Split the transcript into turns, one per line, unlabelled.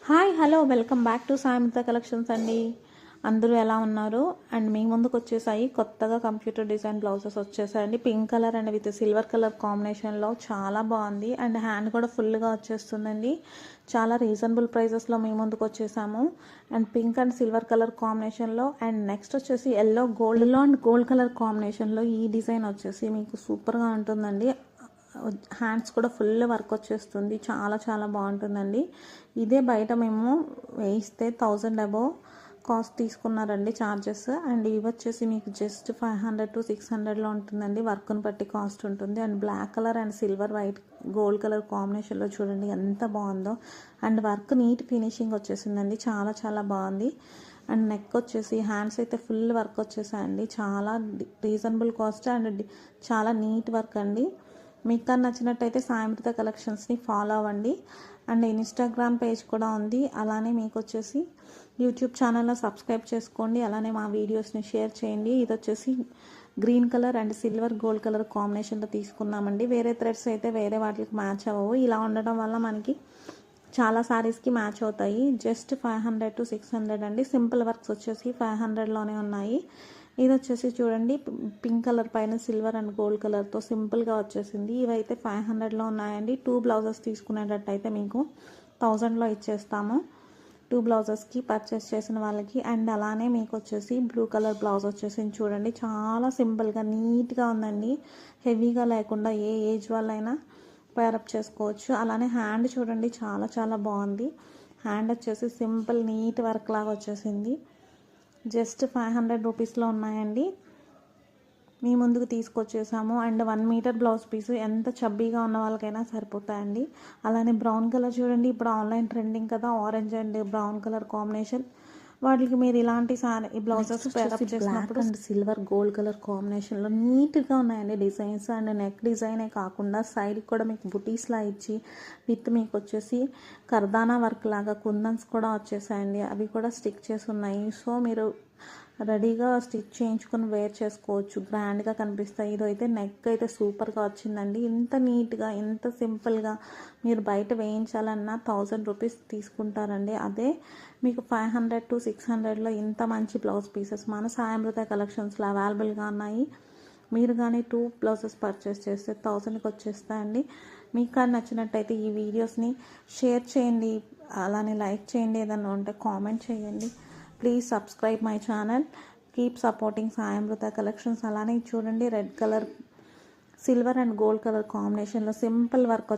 Hi hello welcome back to Sayantra collections అండి. అందరూ ఎలా ఉన్నారు? అండ్ మీ ముందుకు వచ్చేసాయి కొత్తగా కంప్యూటర్ డిజైన్ బ్లౌజెస్ వచ్చేసాయండి. Pink colour and with silver colour కాంబినేషన్లో చాలా బాగుంది. అండ్ హ్యాండ్ కూడా ఫుల్గా వచ్చేస్తుందండి. చాలా రీజనబుల్ ప్రైజెస్లో మీ ముందుకు వచ్చేసాము. And pink and silver colour కాంబినేషన్లో అండ్ నెక్స్ట్ వచ్చేసి ఎల్లో అండ్ గోల్డ్ కలర్ కాంబినేషన్లో ఈ డిజైన్ వచ్చేసి మీకు సూపర్గా ఉంటుందండి. హ్యాండ్స్ కూడా ఫుల్ వర్క్ వచ్చేస్తుంది. చాలా చాలా బాగుంటుందండి. ఇదే బయట మేము వేయిస్తే 1000 అబోవ్ కాస్ట్ తీసుకున్నారండి ఛార్జెస్. అండ్ ఇవి వచ్చేసి మీకు జస్ట్ 500 to 600లో ఉంటుందండి. వర్క్ను బట్టి కాస్ట్ ఉంటుంది. And black colour and silver white gold colour కాంబినేషన్లో చూడండి ఎంత బాగుందో. అండ్ వర్క్ నీట్ ఫినిషింగ్ వచ్చేసిందండి. చాలా చాలా బాగుంది. అండ్ నెక్ వచ్చేసి హ్యాండ్స్ అయితే ఫుల్ వర్క్ వచ్చేసాయండి. చాలా రీజనబుల్ కాస్ట్ అండ్ చాలా నీట్ వర్క్ అండి. మీకు కానీ నచ్చినట్టయితే సాయంత్రిక కలెక్షన్స్ని ఫాలో అవ్వండి. అండ్ ఇన్స్టాగ్రామ్ పేజ్ కూడా ఉంది. అలానే మీకు వచ్చేసి యూట్యూబ్ ఛానల్లో సబ్స్క్రైబ్ చేసుకోండి. అలానే మా వీడియోస్ని షేర్ చేయండి. ఇది వచ్చేసి green colour and silver gold colour కాంబినేషన్లో తీసుకున్నామండి. వేరే థ్రెడ్స్ అయితే వేరే వాటికి మ్యాచ్ అవ్వవు. ఇలా ఉండడం వల్ల మనకి చాలా సారీస్కి మ్యాచ్ అవుతాయి. జస్ట్ 500 to 600 అండి. సింపుల్ వర్క్స్ వచ్చేసి 500లోనే ఉన్నాయి. ఇది వచ్చేసి చూడండి పింక్ కలర్ పైన సిల్వర్ అండ్ గోల్డ్ కలర్తో సింపుల్గా వచ్చేసింది. ఇవైతే 500లో ఉన్నాయండి. 2 బ్లౌజెస్ తీసుకునేటట్టయితే మీకు 1000లో ఇచ్చేస్తాము 2 బ్లౌజెస్కి పర్చేస్ చేసిన వాళ్ళకి. అండ్ అలానే మీకు వచ్చేసి బ్లూ కలర్ బ్లౌజ్ వచ్చేసింది చూడండి. చాలా సింపుల్గా నీట్గా ఉందండి. హెవీగా లేకుండా ఏ ఏజ్ వాళ్ళైనా పేరప్ చేసుకోవచ్చు. అలానే హ్యాండ్ చూడండి చాలా చాలా బాగుంది. హ్యాండ్ వచ్చేసి సింపుల్ నీట్ వర్క్ లాగా వచ్చేసింది. జస్ట్ 500 రూపీస్లో ఉన్నాయండి. మీ ముందుకు తీసుకొచ్చేసాము. అండ్ 1 మీటర్ బ్లౌజ్ పీస్ ఎంత చబ్బీగా ఉన్న వాళ్ళకైనా సరిపోతాయండి. అలానే బ్రౌన్ కలర్ చూడండి. ఇప్పుడు ఆన్లైన్ ట్రెండింగ్ కదా orange and brown colour combination. వాటికి మీరు ఇలాంటి ఈ బ్లౌజెస్ పేరప్ చేసినప్పుడు అండ్ సిల్వర్ గోల్డ్ కలర్ కాంబినేషన్లో నీట్గా ఉన్నాయండి డిజైన్స్. అండ్ నెక్ డిజైనే కాకుండా సైడ్కి కూడా మీకు బుటీస్లా ఇచ్చి విత్ మీకు వచ్చేసి కర్దానా వర్క్ లాగా కుందన్స్ కూడా వచ్చేసాయండి. అవి కూడా స్టిక్ చేసి ఉన్నాయి. సో మీరు రెడీగా స్టిచ్ చేయించుకొని వేర్ చేసుకోవచ్చు. గ్రాండ్గా కనిపిస్తాయి. ఇదైతే నెక్ అయితే సూపర్గా వచ్చిందండి. ఇంత నీట్గా ఇంత సింపుల్గా మీరు బయట వేయించాలన్నా 1000 రూపీస్ తీసుకుంటారండి. అదే మీకు 500 to 600లో ఇంత మంచి బ్లౌజ్ పీసెస్ మన సాయంత్రిక కలెక్షన్స్లో అవైలబుల్గా ఉన్నాయి. మీరు కానీ 2 బ్లౌజెస్ పర్చేస్ చేస్తే 1000కి వచ్చేస్తాయండి. మీకు కానీ నచ్చినట్టయితే ఈ వీడియోస్ని షేర్ చేయండి. అలానే లైక్ చేయండి. ఏదైనా ఉంటే కామెంట్ చేయండి. Please subscribe my channel. Keep supporting Sayantrika collections. అలానే చూడండి red colour silver and gold colour కాంబినేషన్లో సింపుల్ వర్క్